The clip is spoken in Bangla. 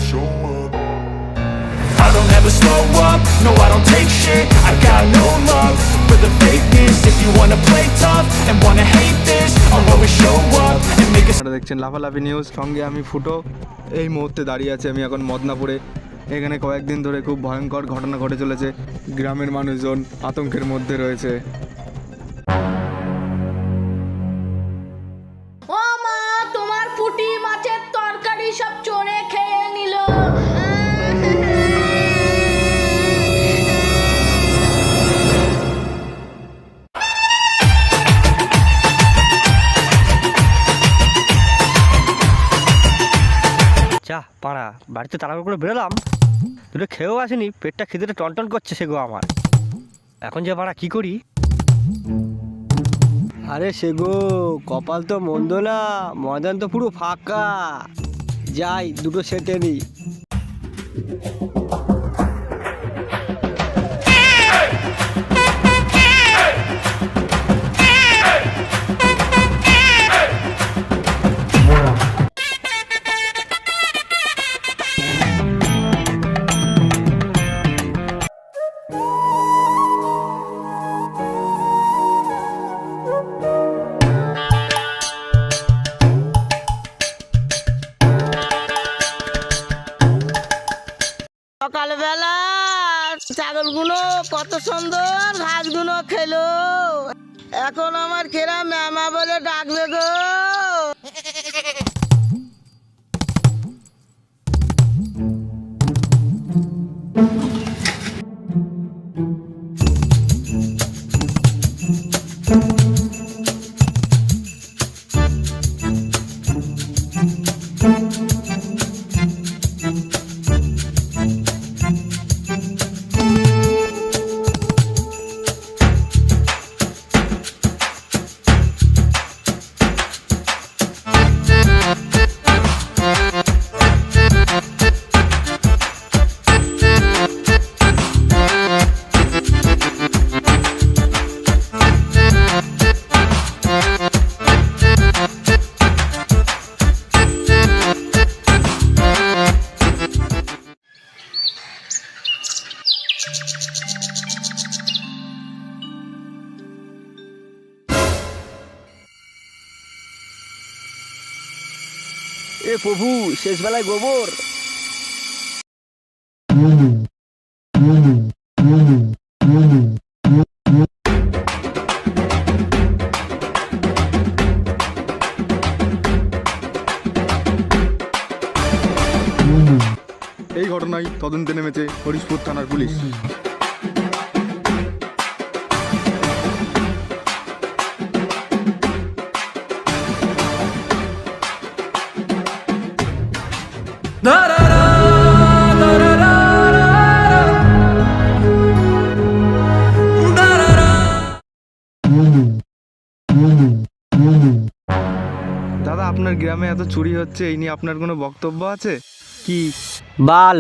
show up. I don't ever slow up, no I don't take shit. I got no love for the fakeness. If you wanna play tough and wanna hate this, I'll always show up and make a... আপনারা দেখছেন লাফালাফি নিউজ, সঙ্গে আমি ফুটো। এই মুহূর্তে দাঁড়িয়ে আছি আমি এখন মদনাপুরে। এখানে কয়েকদিন ধরে খুব ভয়ঙ্কর ঘটনা ঘটে চলেছে, গ্রামের মানুষজন আতঙ্কের মধ্যে রয়েছে। ও মা, তোমার পুঁটি মাছের তরকারি সব চোরে খেয়ে নিল। যা পাড়া, বাড়িতে তাড়াহুড়ো করে বেরোলাম, দুটো খেয়েও আসেনি, পেটটা খিদেতে টনটন করছে সে গো আমার। এখন যে পাড়া কি করি? আরে সে গো, কপাল তো মন্দ না, ময়দান তো পুরো ফাঁকা। যাই দুটো সেটে নি। সকালবেলা ছাগলগুলো কত সুন্দর ঘাসগুলো খেলো, এখন আমার কেরা ম্যামা বলে ডাকবে গো। এ প্রভু, শেষ বেলায় গোবর। এই ঘটনায় তদন্তে নেমেছে হরিশপুর থানার পুলিশ। দাদা, আপনার গ্রামে এত চুরি হচ্ছে, এই নিয়ে আপনার কোনো বক্তব্য আছে কি? বাল।